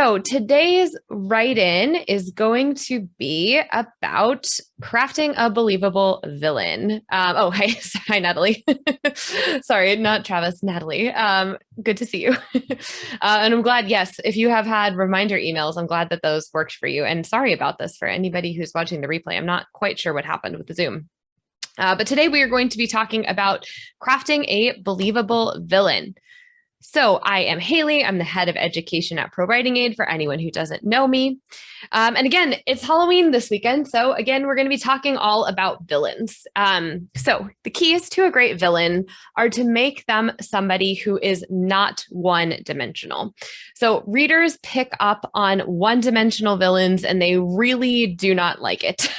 So today's write-in is going to be about crafting a believable villain. Hi, hi, Natalie. Sorry, not Travis, Natalie. Good to see you. And I'm glad, yes, if you have had reminder emails, I'm glad that those worked for you. And sorry about this for anybody who's watching the replay. I'm not quite sure what happened with the Zoom. But today we are going to be talking about crafting a believable villain. So I am Haley. I'm the head of education at ProWritingAid for anyone who doesn't know me. And again, it's Halloween this weekend. So again, we're going to be talking all about villains. So the keys to a great villain are to make them somebody who is not one-dimensional. So readers pick up on one-dimensional villains and they really do not like it.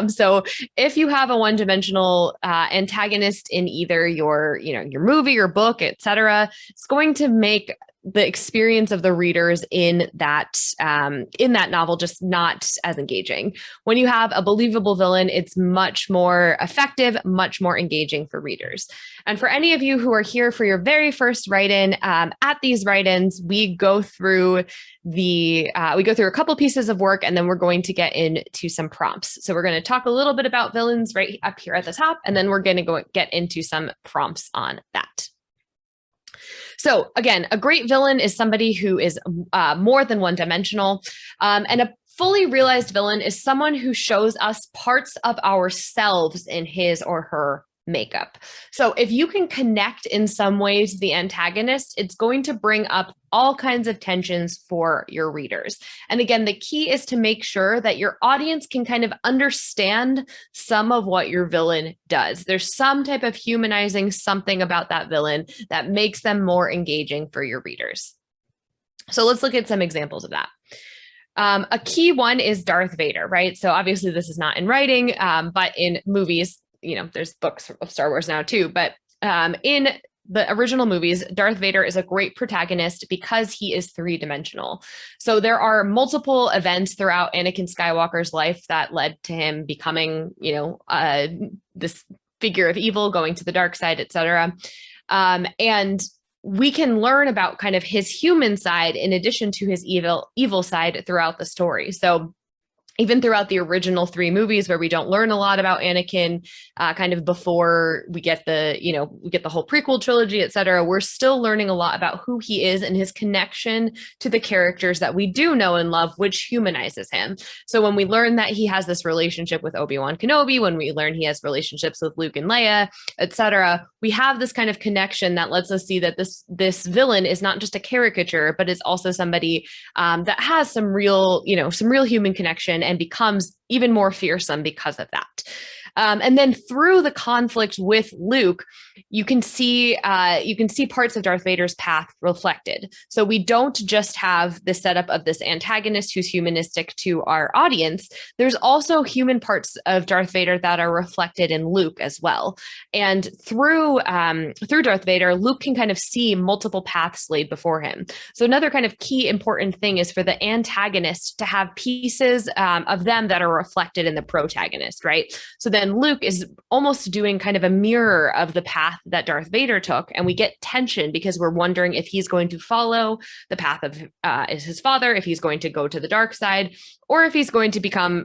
So if you have a one-dimensional antagonist in either your movie or book, etc., it's going to make the experience of the readers in that novel just not as engaging. When you have a believable villain, it's much more effective, much more engaging for readers. And for any of you who are here for your very first write-in, at these write-ins, we go through a couple pieces of work, and then we're going to get into some prompts. So we're going to talk a little bit about villains right up here at the top, and then we're going to get into some prompts on that. So again, a great villain is somebody who is more than one-dimensional, and a fully realized villain is someone who shows us parts of ourselves in his or her makeup. So if you can connect in some ways to the antagonist, it's going to bring up all kinds of tensions for your readers. And again, the key is to make sure that your audience can kind of understand some of what your villain does. There's some type of humanizing something about that villain that makes them more engaging for your readers. So let's look at some examples of that. A key one is Darth Vader, right? So obviously this is not in writing, but in movies, there's books of Star Wars now too, but in the original movies, Darth Vader is a great protagonist because he is three-dimensional. So there are multiple events throughout Anakin Skywalker's life that led to him becoming, this figure of evil, going to the dark side, etc. And we can learn about kind of his human side in addition to his evil side throughout the story. So even throughout the original 3 movies where we don't learn a lot about Anakin, kind of before we get the whole prequel trilogy, et cetera, we're still learning a lot about who he is and his connection to the characters that we do know and love, which humanizes him. So when we learn that he has this relationship with Obi-Wan Kenobi, when we learn he has relationships with Luke and Leia, et cetera, we have this kind of connection that lets us see that this villain is not just a caricature, but is also somebody that has some real human connection and becomes even more fearsome because of that. And then through the conflict with Luke, you can see parts of Darth Vader's path reflected. So we don't just have the setup of this antagonist who's humanistic to our audience. There's also human parts of Darth Vader that are reflected in Luke as well. And through Darth Vader, Luke can kind of see multiple paths laid before him. So another kind of key important thing is for the antagonist to have pieces of them that are reflected in the protagonist, right? So then Luke is almost doing kind of a mirror of the path that Darth Vader took, and we get tension because we're wondering if he's going to follow the path of his father, if he's going to go to the dark side, or if he's going to become,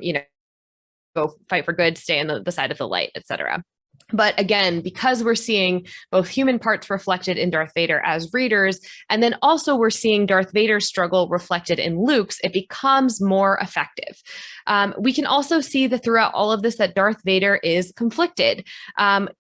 go fight for good, stay on the side of the light, etc. But again, because we're seeing both human parts reflected in Darth Vader as readers, and then also we're seeing Darth Vader's struggle reflected in Luke's, it becomes more effective. We can also see that throughout all of this that Darth Vader is conflicted.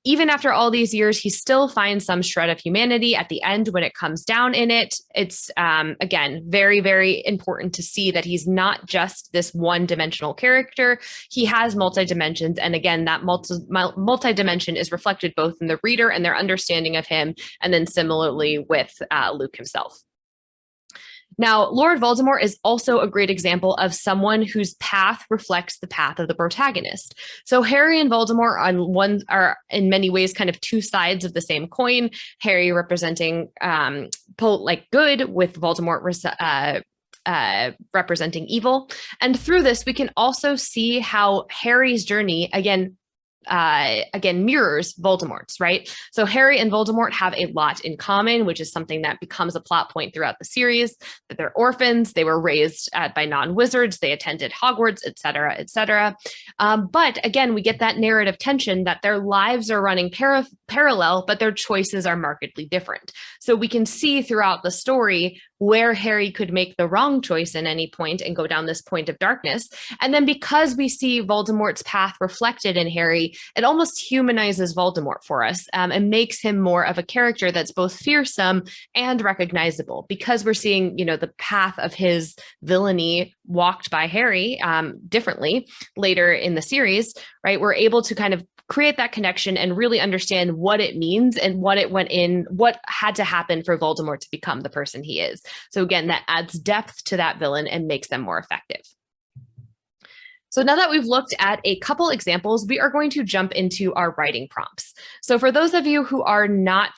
Even after all these years, he still finds some shred of humanity at the end when it comes down in it. It's, again, very, very important to see that he's not just this one-dimensional character. He has multi-dimensions. And again, that multi-dimension is reflected both in the reader and their understanding of him, and then similarly with Luke himself. Now, Lord Voldemort is also a great example of someone whose path reflects the path of the protagonist. So Harry and Voldemort are in many ways kind of two sides of the same coin. Harry representing good, with Voldemort representing evil. And through this, we can also see how Harry's journey, again, again, mirrors Voldemort's, right? So Harry and Voldemort have a lot in common, which is something that becomes a plot point throughout the series, that they're orphans, they were raised by non-wizards, they attended Hogwarts, et cetera, et cetera. But again, we get that narrative tension that their lives are running parallel, but their choices are markedly different. So we can see throughout the story where Harry could make the wrong choice at any point and go down this point of darkness. And then because we see Voldemort's path reflected in Harry, it almost humanizes Voldemort for us and makes him more of a character that's both fearsome and recognizable, because we're seeing, you know, the path of his villainy walked by Harry differently later in the series, right? We're able to kind of create that connection and really understand what it means and what had to happen for Voldemort to become the person he is. So again, that adds depth to that villain and makes them more effective. So now that we've looked at a couple examples, we are going to jump into our writing prompts. So for those of you who are not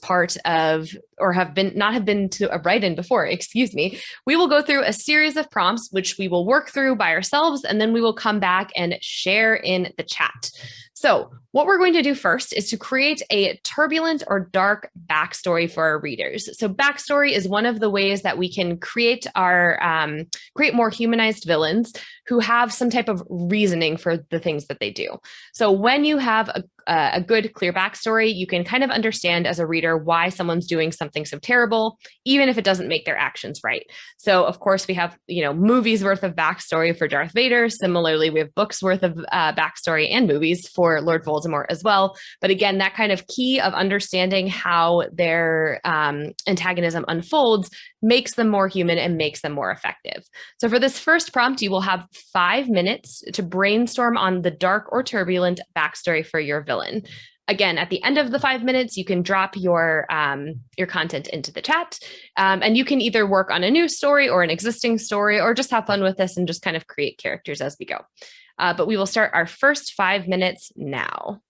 part of or have been to a write-in before, excuse me, we will go through a series of prompts which we will work through by ourselves, and then we will come back and share in the chat. So what we're going to do first is to create a turbulent or dark backstory for our readers. So backstory is one of the ways that we can create more humanized villains who have some type of reasoning for the things that they do. So when you have a good, clear backstory, you can kind of understand as a reader why someone's doing something so terrible, even if it doesn't make their actions right. So of course we have, you know, movies worth of backstory for Darth Vader. Similarly, we have books worth of backstory and movies for Lord Voldemort as well. But again, that kind of key of understanding how their antagonism unfolds makes them more human and makes them more effective. So for this first prompt, you will have 5 minutes to brainstorm on the dark or turbulent backstory for your villain. Again, at the end of the 5 minutes, you can drop your content into the chat, and you can either work on a new story or an existing story, or just have fun with this and just kind of create characters as we go. But we will start our first 5 minutes now.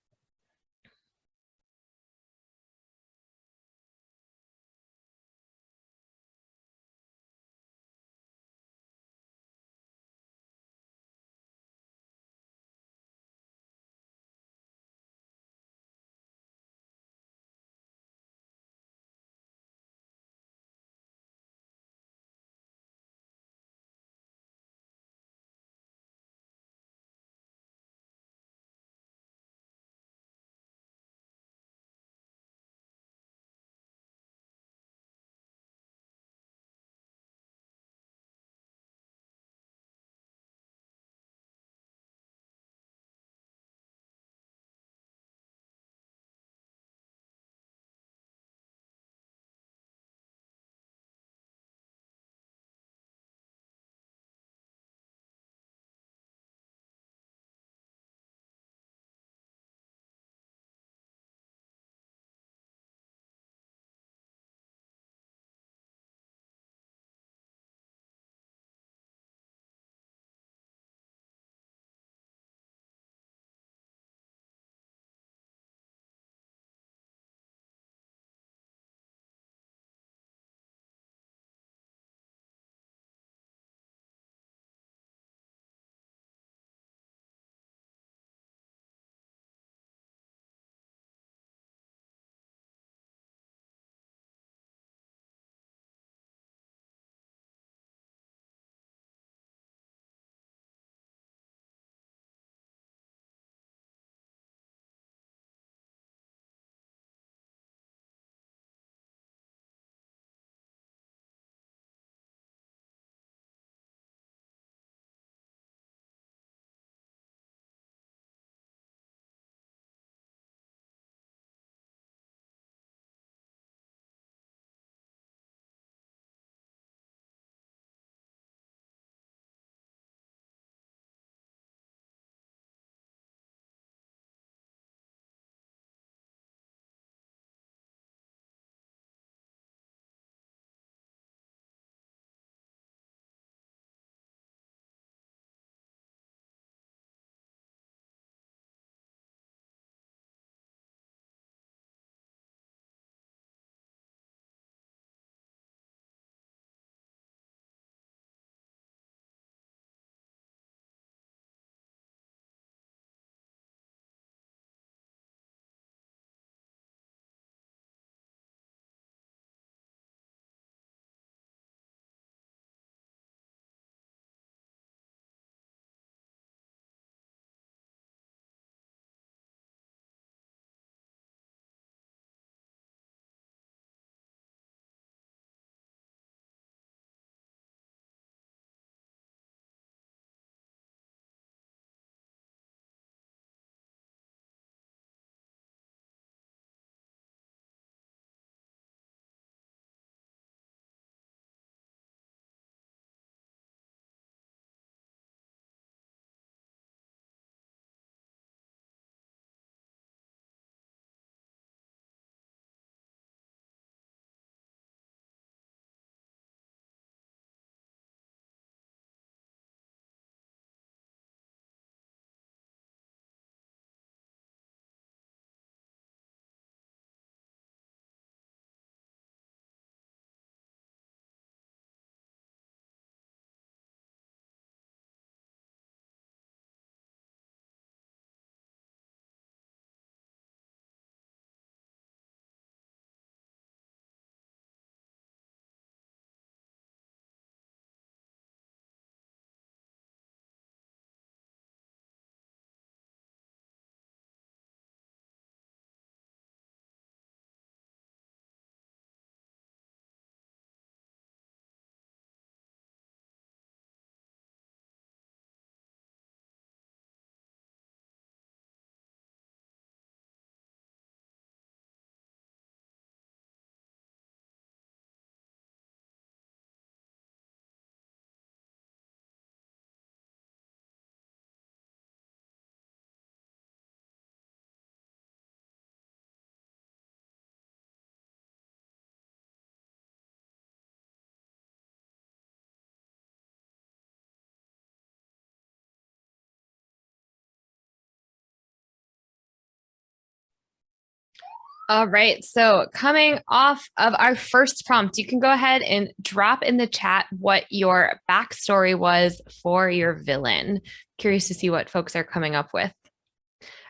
All right. So, coming off of our first prompt, you can go ahead and drop in the chat what your backstory was for your villain. Curious to see what folks are coming up with.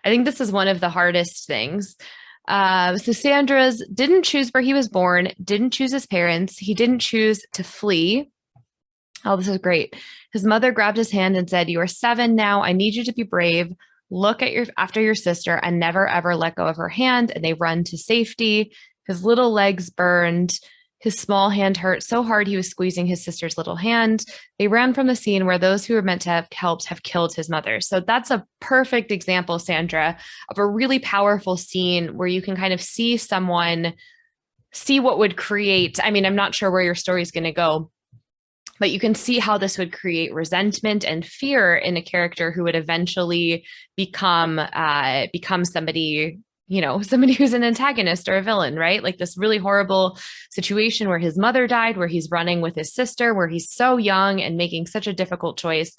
I think this is one of the hardest things. So, Sandra's didn't choose where he was born, didn't choose his parents, he didn't choose to flee. Oh, this is great. His mother grabbed his hand and said, "You are 7 now. I need you to be brave. Look at your after your sister and never ever let go of her hand." And they run to safety. His little legs burned. His small hand hurt so hard he was squeezing his sister's little hand. They ran from the scene where those who were meant to have helped have killed his mother. So that's a perfect example, Sandra, of a really powerful scene where you can kind of see someone see what would create. I mean, I'm not sure where your story is going to go, but you can see how this would create resentment and fear in a character who would eventually become somebody, somebody who's an antagonist or a villain, right? Like this really horrible situation where his mother died, where he's running with his sister, where he's so young and making such a difficult choice.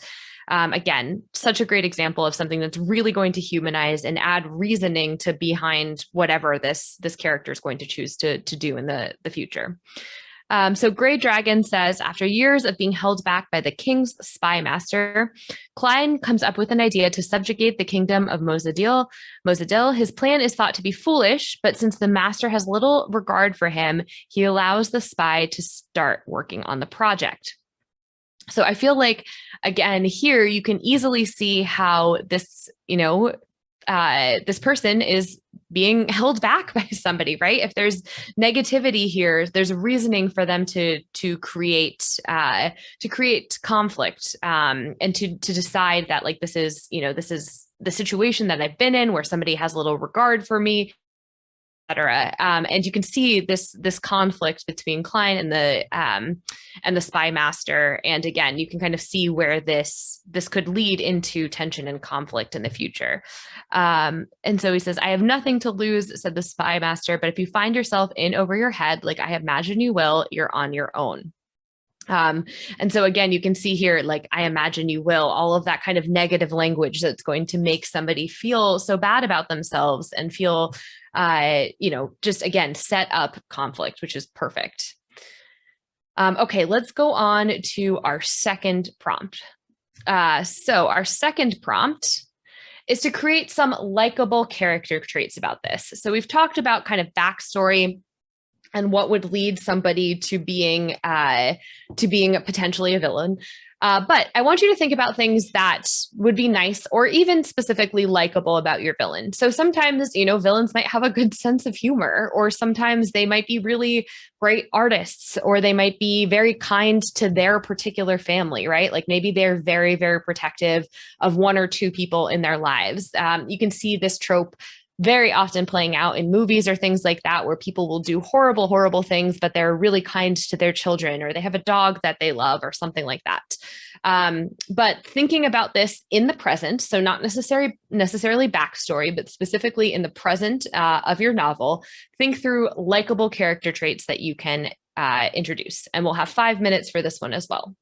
Again, such a great example of something that's really going to humanize and add reasoning to behind whatever this character is going to choose to do in the future. So Grey Dragon says, after years of being held back by the king's spy master, Klein comes up with an idea to subjugate the kingdom of Mosadil. His plan is thought to be foolish, but since the master has little regard for him, he allows the spy to start working on the project. So I feel like, again, here you can easily see how this, this person is being held back by somebody, right? If there's negativity here, there's reasoning for them to create conflict, and to decide that like this is the situation that I've been in where somebody has little regard for me, etc. And you can see this conflict between Klein and the spy master. And again, you can kind of see where this could lead into tension and conflict in the future. And so he says, "I have nothing to lose," said the spy master, "but if you find yourself in over your head, like I imagine you will, you're on your own." And so again, you can see here, like, "I imagine you will," all of that kind of negative language that's going to make somebody feel so bad about themselves and feel, just again, set up conflict, which is perfect. Okay, let's go on to our second prompt. So our second prompt is to create some likable character traits about this. So we've talked about kind of backstory and what would lead somebody to being potentially a villain. But I want you to think about things that would be nice or even specifically likable about your villain. So sometimes, villains might have a good sense of humor, or sometimes they might be really great artists, or they might be very kind to their particular family, right? Like maybe they're very, very protective of one or two people in their lives. You can see this trope very often playing out in movies or things like that, where people will do horrible, horrible things, but they're really kind to their children, or they have a dog that they love or something like that. But thinking about this in the present, so not necessarily backstory, but specifically in the present of your novel, think through likable character traits that you can introduce. And we'll have 5 minutes for this one as well.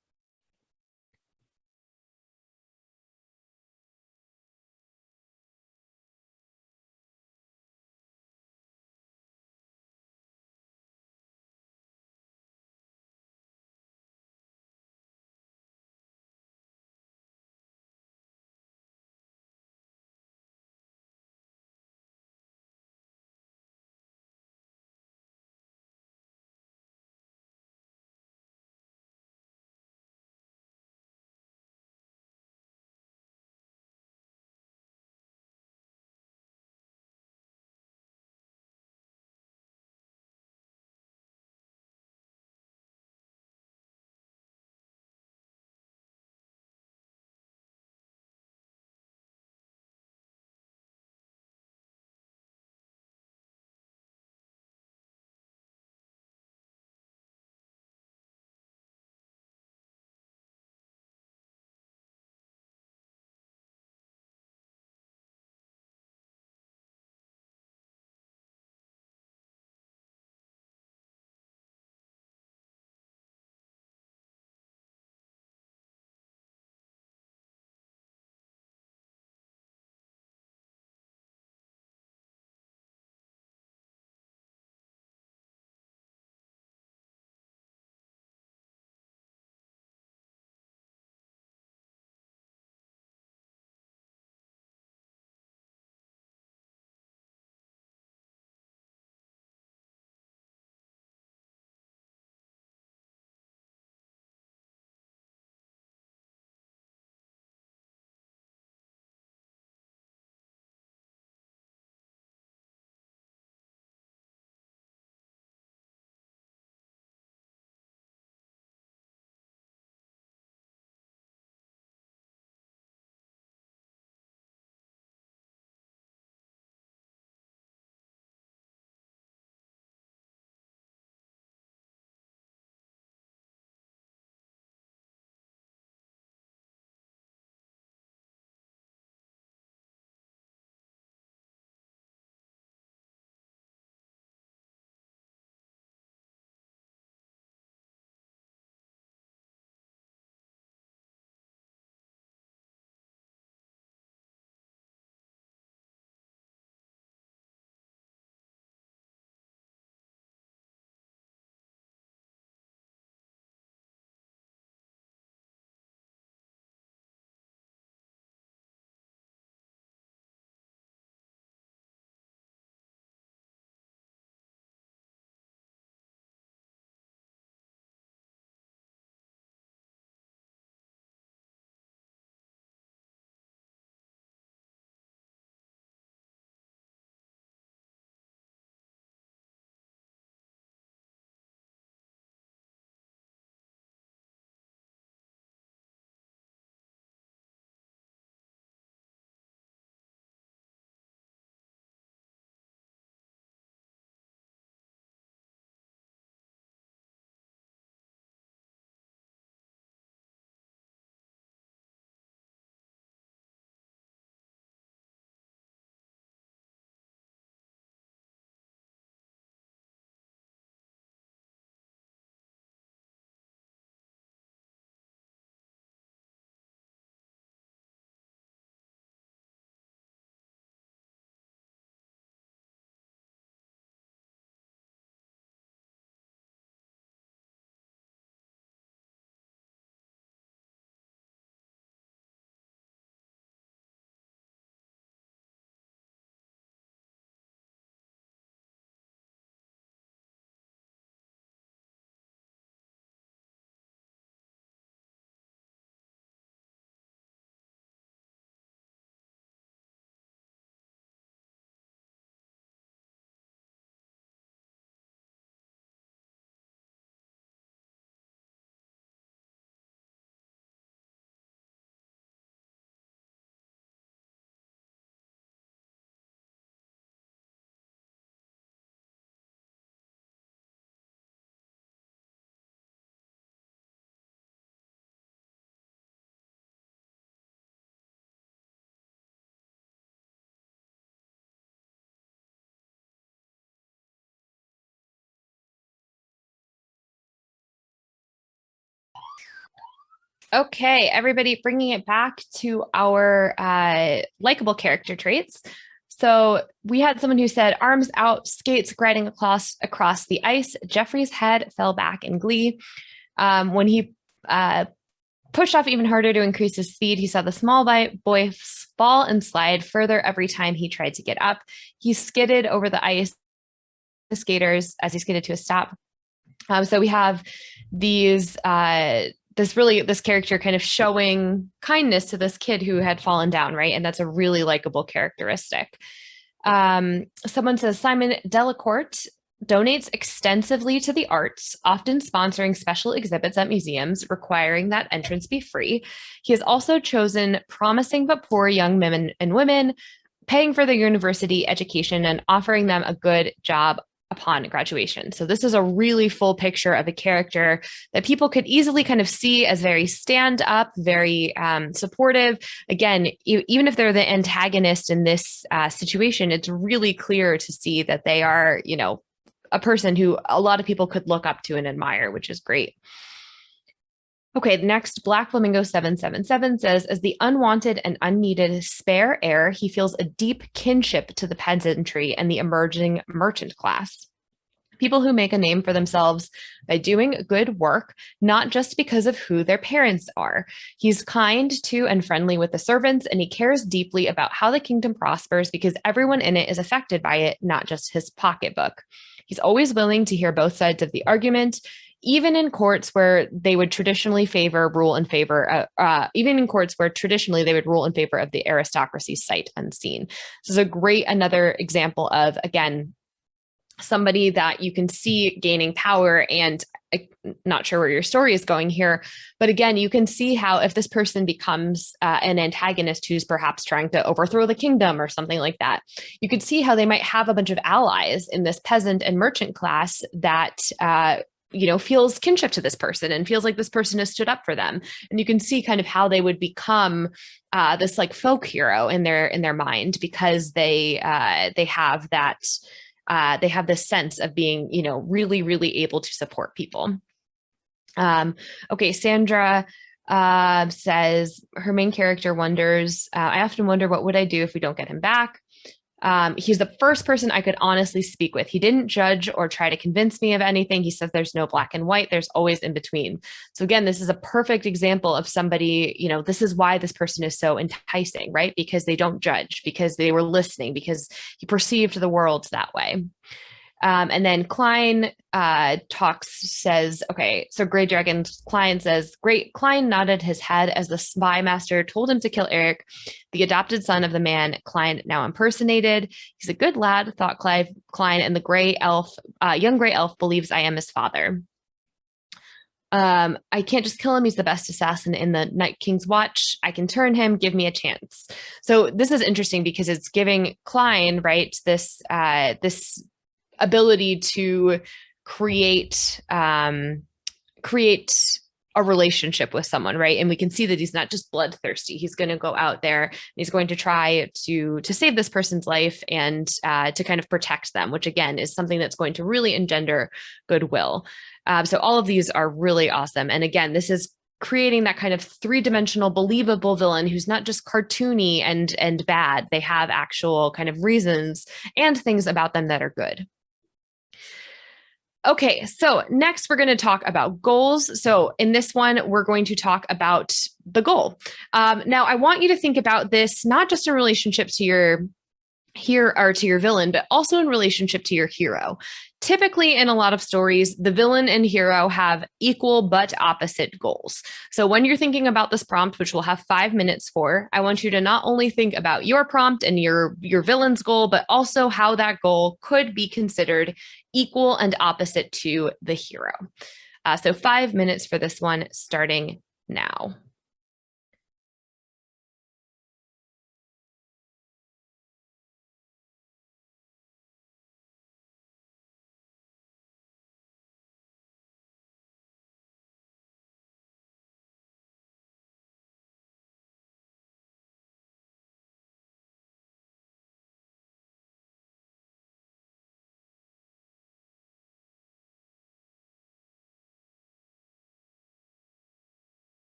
Okay, everybody, bringing it back to our likable character traits. So we had someone who said, arms out, skates gliding across the ice. Jeffrey's head fell back in glee. When he pushed off even harder to increase his speed, he saw the small boy fall and slide further every time he tried to get up. He skidded over the ice, the skaters, as he skidded to a stop. So we have these this character kind of showing kindness to this kid who had fallen down, right? And that's a really likable characteristic. Someone says Simon Delacourt donates extensively to the arts, often sponsoring special exhibits at museums, requiring that entrance be free. He has also chosen promising but poor young men and women, paying for their university education and offering them a good job upon graduation. So this is a really full picture of a character that people could easily kind of see as very stand up, very supportive. Again, even if they're the antagonist in this situation, it's really clear to see that they are, a person who a lot of people could look up to and admire, which is great. Okay, next, Black Flamingo 777 says, as the unwanted and unneeded spare heir, he feels a deep kinship to the peasantry and the emerging merchant class. People who make a name for themselves by doing good work, not just because of who their parents are. He's kind to and friendly with the servants, and he cares deeply about how the kingdom prospers because everyone in it is affected by it, not just his pocketbook. He's always willing to hear both sides of the argument, even in courts where they would traditionally rule in favor of the aristocracy sight unseen. This is a great another example of, again, somebody that you can see gaining power. And I'm not sure where your story is going here, but again, you can see how if this person becomes an antagonist who's perhaps trying to overthrow the kingdom or something like that, you could see how they might have a bunch of allies in this peasant and merchant class that feels kinship to this person and feels like this person has stood up for them. And you can see kind of how they would become this like folk hero in their mind because they have that. They have this sense of being, really, really able to support people. Okay, Sandra says her main character wonders, I often wonder, what would I do if we don't get him back? He's the first person I could honestly speak with. He didn't judge or try to convince me of anything. He says there's no black and white, there's always in between. So again, this is a perfect example of somebody, this is why this person is so enticing, right? Because they don't judge, because they were listening, because he perceived the world that way. And then Klein says, okay, so Grey Dragon Klein says, great. Klein nodded his head as the spy master told him to kill Eric, the adopted son of the man Klein now impersonated. He's a good lad, thought Klein, and the young gray elf believes I am his father. I can't just kill him. He's the best assassin in the Night King's watch. I can turn him. Give me a chance. So this is interesting because it's giving Klein, right, this ability to create a relationship with someone, right? And we can see that he's not just bloodthirsty. He's going to go out there and he's going to try to save this person's life and to kind of protect them, which again is something that's going to really engender goodwill. So all of these are really awesome. And again, this is creating that kind of three-dimensional believable villain who's not just cartoony and bad. They have actual kind of reasons and things about them that are good. Okay, so next we're going to talk about goals. So in this one, we're going to talk about the goal. Now, I want you to think about this not just in relationship to your villain, but also in relationship to your hero. Typically, in a lot of stories, the villain and hero have equal but opposite goals. So when you're thinking about this prompt, which we'll have 5 minutes for, I want you to not only think about your prompt and your villain's goal, but also how that goal could be considered equal and opposite to the hero. So 5 minutes for this one, starting now.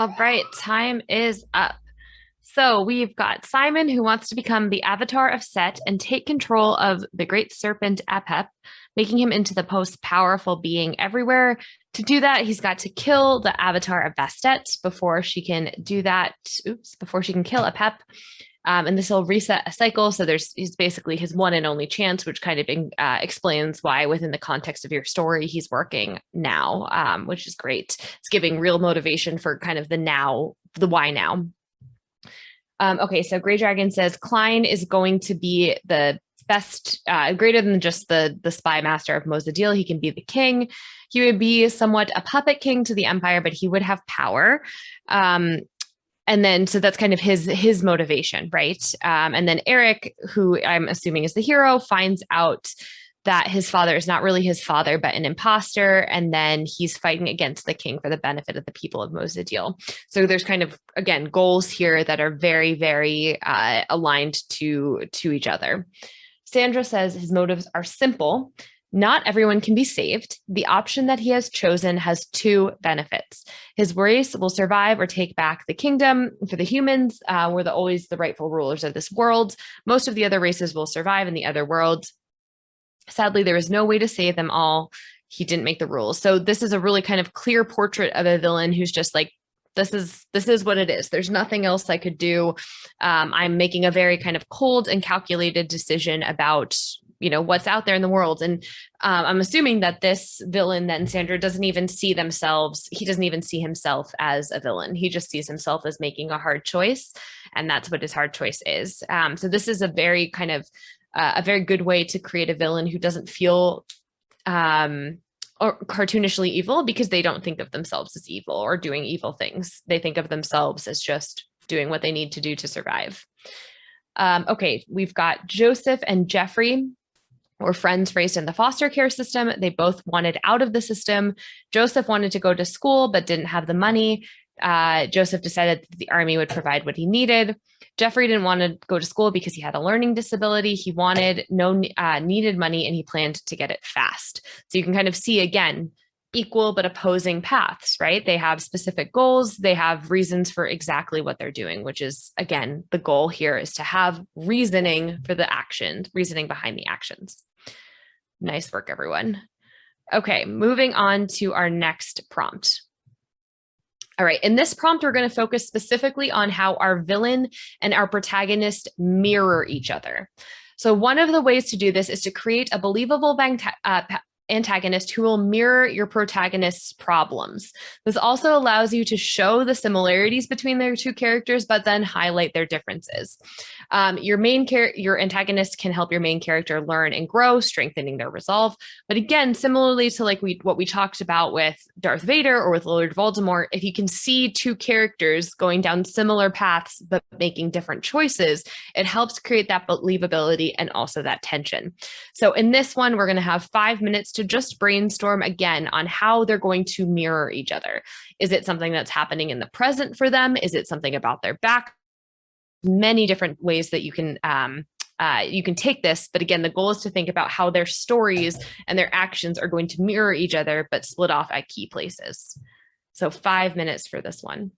All right, time is up. So we've got Simon, who wants to become the avatar of Set and take control of the great serpent Apep, making him into the most powerful being everywhere. To do that, he's got to kill the avatar of Bastet before she can do that. Oops, before she can kill Apep. And this will reset a cycle. So he's basically his one and only chance, which kind of explains why, within the context of your story, he's working now, which is great. It's giving real motivation for kind of the now, the why now. Okay, so Grey Dragon says Klein is going to be the best, greater than just the spy master of Mosadil. He can be the king. He would be somewhat a puppet king to the empire, but he would have power. And then, so that's kind of his motivation, right? And then Eric, who I'm assuming is the hero, finds out that his father is not really his father, but an imposter. And then he's fighting against the king for the benefit of the people of Mosadil. So there's kind of, again, goals here that are very, very aligned to each other. Sandra says his motives are simple. Not everyone can be saved. The option that he has chosen has two benefits. His race will survive or take back the kingdom. For the humans, we're always the rightful rulers of this world. Most of the other races will survive in the other worlds. Sadly, there is no way to save them all. He didn't make the rules. So this is a really kind of clear portrait of a villain who's just like, this is what it is. There's nothing else I could do. I'm making a very kind of cold and calculated decision about, what's out there in the world. And I'm assuming that this villain, then Sandra, doesn't even see himself as a villain. He just sees himself as making a hard choice. And that's what his hard choice is. So this is a very kind of a very good way to create a villain who doesn't feel or cartoonishly evil, because they don't think of themselves as evil or doing evil things. They think of themselves as just doing what they need to do to survive. Okay, we've got Joseph and Jeffrey were friends raised in the foster care system. They both wanted out of the system. Joseph wanted to go to school, but didn't have the money. Joseph decided that the army would provide what he needed. Jeffrey didn't want to go to school because he had a learning disability. He wanted needed money, and he planned to get it fast. So you can kind of see, again, equal but opposing paths, right? They have specific goals. They have reasons for exactly what they're doing, which is, again, the goal here is to have reasoning for the actions, reasoning behind the actions. Nice work, everyone. Okay, moving on to our next prompt. All right, in this prompt, we're going to focus specifically on how our villain and our protagonist mirror each other. So one of the ways to do this is to create a believable antagonist who will mirror your protagonist's problems. This also allows you to show the similarities between their two characters, but then highlight their differences. Your antagonist can help your main character learn and grow, strengthening their resolve. But again, similarly to what we talked about with Darth Vader or with Lord Voldemort, if you can see two characters going down similar paths but making different choices, it helps create that believability and also that tension. So in this one, we're going to have 5 minutes to just brainstorm again on how they're going to mirror each other. Is it something that's happening in the present for them? Is it something about their back? Many different ways that you can take this. But again, the goal is to think about how their stories and their actions are going to mirror each other, but split off at key places. So 5 minutes for this one.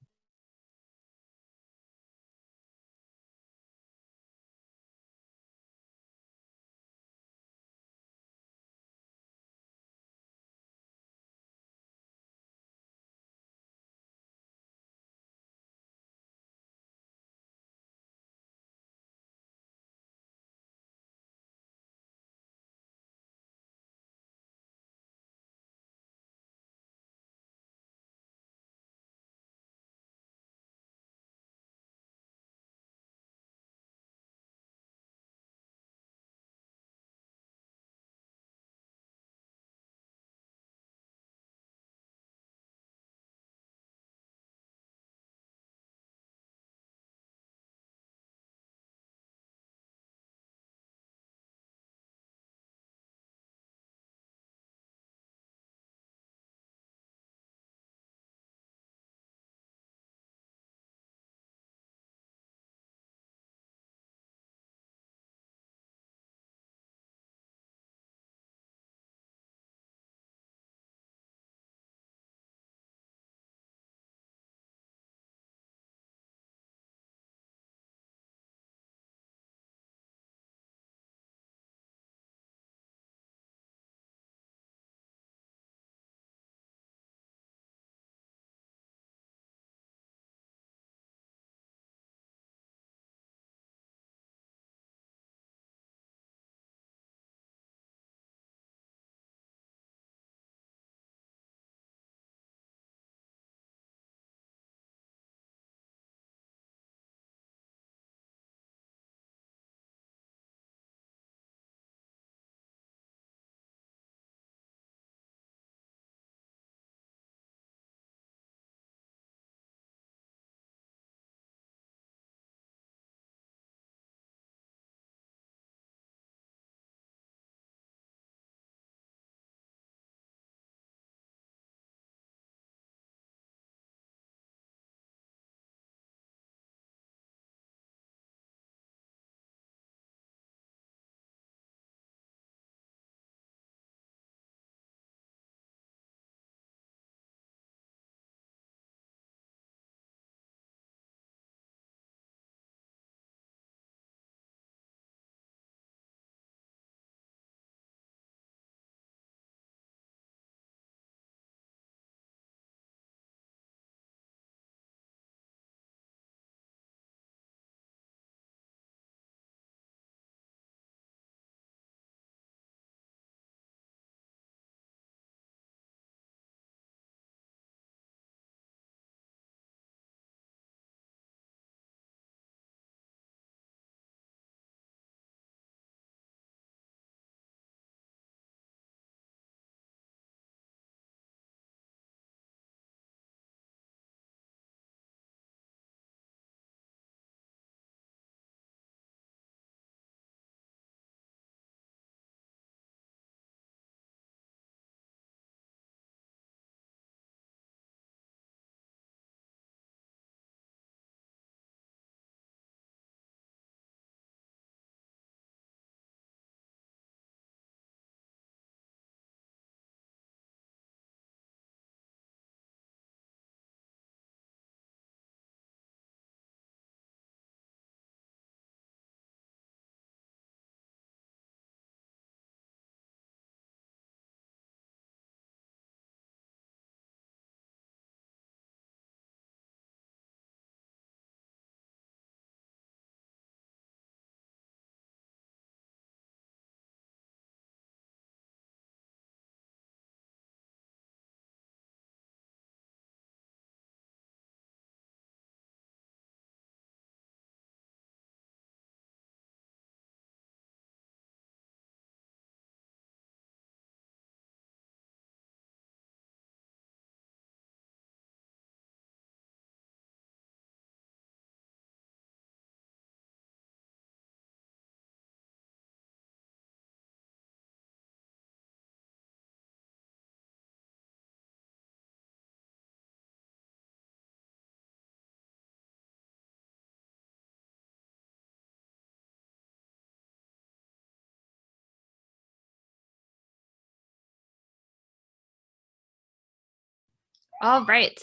All right.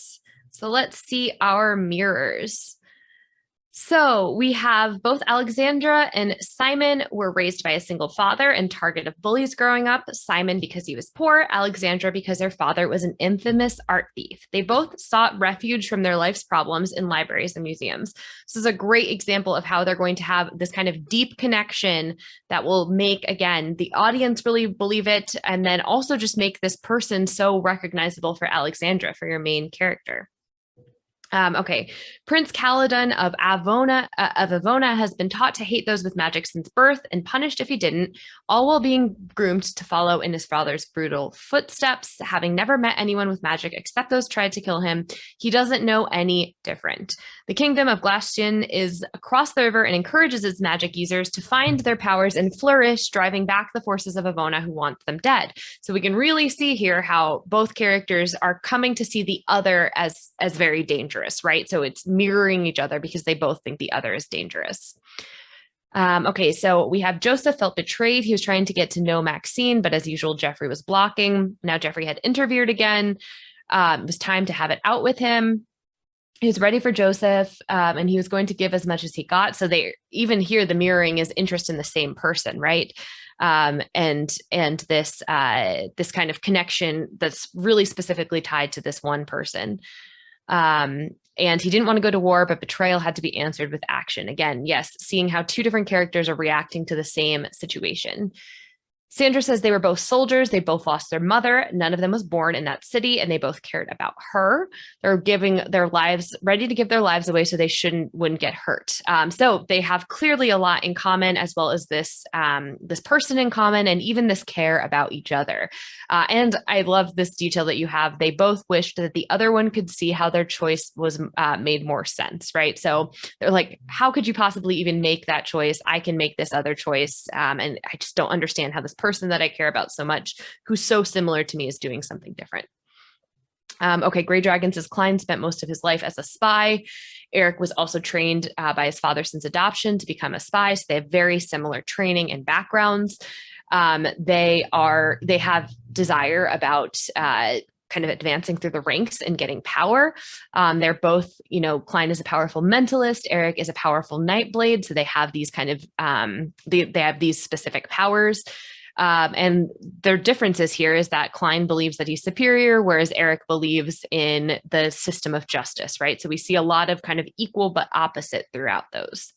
So let's see our mirrors. So we have both Alexandra and Simon were raised by a single father and target of bullies growing up. Simon because he was poor, Alexandra because their father was an infamous art thief. They both sought refuge from their life's problems in libraries and museums. This is a great example of how they're going to have this kind of deep connection that will make, again, the audience really believe it, and then also just make this person so recognizable for Alexandra, for your main character. Okay, Prince Caledon of Avona has been taught to hate those with magic since birth and punished if he didn't, all while being groomed to follow in his father's brutal footsteps. Having never met anyone with magic except those tried to kill him, he doesn't know any different. The kingdom of Glastian is across the river and encourages its magic users to find their powers and flourish, driving back the forces of Avona who want them dead. So we can really see here how both characters are coming to see the other as very dangerous, right? So it's mirroring each other because they both think the other is dangerous. Okay, so we have Joseph felt betrayed. He was trying to get to know Maxine, but as usual, Jeffrey was blocking. Now Jeffrey had interviewed again. It was time to have it out with him. He was ready for Joseph, and he was going to give as much as he got. So they even here, the mirroring is interest in the same person, right? And this this kind of connection that's really specifically tied to this one person. And he didn't want to go to war, but betrayal had to be answered with action. Again, yes, seeing how two different characters are reacting to the same situation. Sandra says they were both soldiers. They both lost their mother. None of them was born in that city, and they both cared about her. They're giving their lives, ready to give their lives away so they wouldn't get hurt. So they have clearly a lot in common, as well as this person in common, and even this care about each other. And I love this detail that you have. They both wished that the other one could see how their choice was made more sense, right? So they're like, how could you possibly even make that choice? I can make this other choice, and I just don't understand how this person that I care about so much, who's so similar to me, is doing something different. Okay, Grey Dragon says Klein spent most of his life as a spy. Eric was also trained by his father since adoption to become a spy, so they have very similar training and backgrounds. They have desire about kind of advancing through the ranks and getting power. They're both, Klein is a powerful mentalist. Eric is a powerful Nightblade. So they have these kind of, they have these specific powers. And their differences here is that Klein believes that he's superior, whereas Eric believes in the system of justice, right? So we see a lot of kind of equal but opposite throughout those.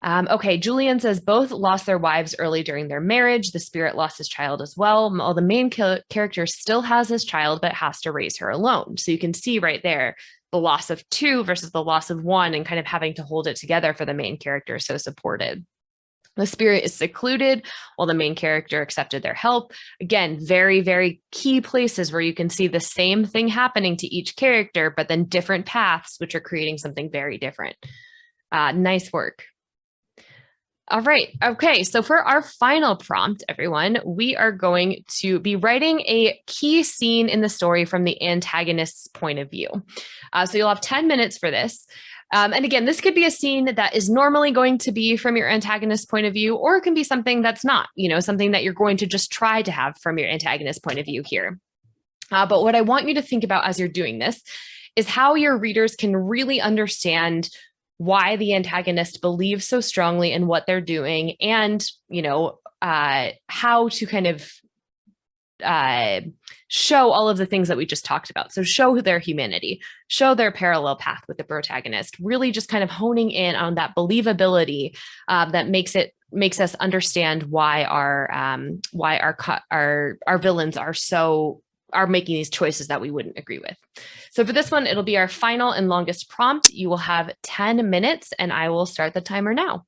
Okay, Julian says both lost their wives early during their marriage. The spirit lost his child as well. While the main character still has his child, but has to raise her alone. So you can see right there the loss of two versus the loss of one, and kind of having to hold it together for the main character so supported. The spirit is secluded while the main character accepted their help. Again, very, very key places where you can see the same thing happening to each character, but then different paths, which are creating something very different. Nice work. All right. Okay. So for our final prompt, everyone, we are going to be writing a key scene in the story from the antagonist's point of view. So you'll have 10 minutes for this. And again, this could be a scene that is normally going to be from your antagonist's point of view, or it can be something that's not, something that you're going to just try to have from your antagonist's point of view here. But what I want you to think about as you're doing this is how your readers can really understand why the antagonist believes so strongly in what they're doing, and how to kind of show all of the things that we just talked about. So show their humanity, show their parallel path with the protagonist, really just kind of honing in on that believability that makes us understand why our villains are making these choices that we wouldn't agree with. So for this one, it'll be our final and longest prompt. You will have 10 minutes, and I will start the timer now.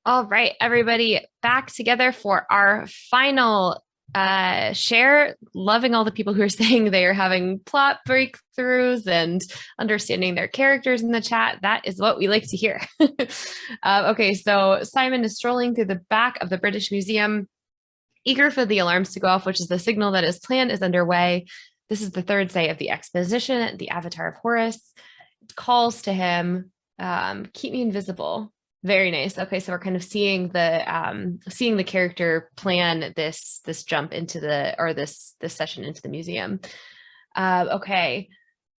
All right, everybody, back together for our final share. Loving all the people who are saying they are having plot breakthroughs and understanding their characters in the chat. That is what we like to hear. Okay, so Simon is strolling through the back of the British Museum, eager for the alarms to go off, which is the signal that his plan is underway. This is the third day of the exposition. The avatar of Horus calls to him, keep me invisible. Very nice. Okay, so we're kind of seeing the character plan this jump into this session into the museum. Okay,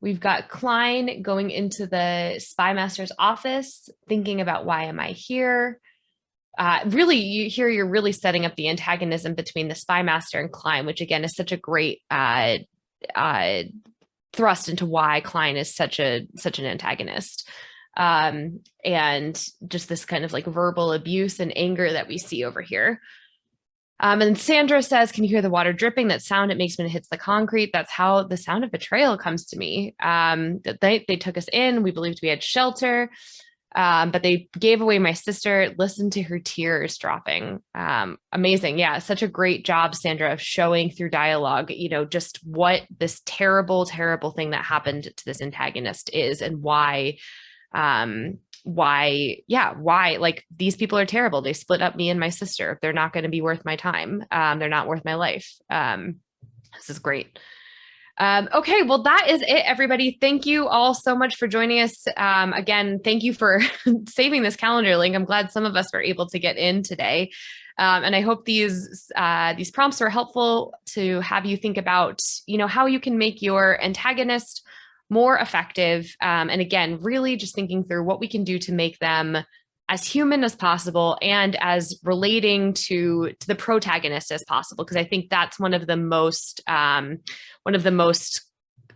we've got Klein going into the spy master's office, thinking about why am I here. Really, you're really setting up the antagonism between the spy master and Klein, which again is such a great thrust into why Klein is such an antagonist. And just this kind of like verbal abuse and anger that we see over here. And Sandra says, can you hear the water dripping? That sound it makes when it hits the concrete. That's how the sound of betrayal comes to me. They took us in. We believed we had shelter, but they gave away my sister. Listen to her tears dropping. Amazing. Yeah, such a great job, Sandra, of showing through dialogue, just what this terrible, terrible thing that happened to this antagonist is and why like these people are terrible. They split up me and my sister. They're not going to be worth my time. They're not worth my life. This is great. Okay, well, that is it, everybody. Thank you all so much for joining us. Again, thank you for saving this calendar link. I'm glad some of us were able to get in today. And I hope these prompts were helpful to have you think about, how you can make your antagonist more effective. And again, really just thinking through what we can do to make them as human as possible and as relating to the protagonist as possible. Because I think that's one of the most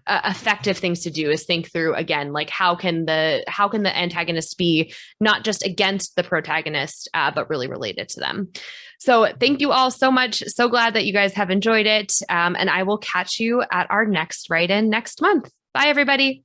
effective things to do is think through, again, like how can the antagonist be not just against the protagonist, but really related to them. So thank you all so much. So glad that you guys have enjoyed it. And I will catch you at our next write-in next month. Bye, everybody.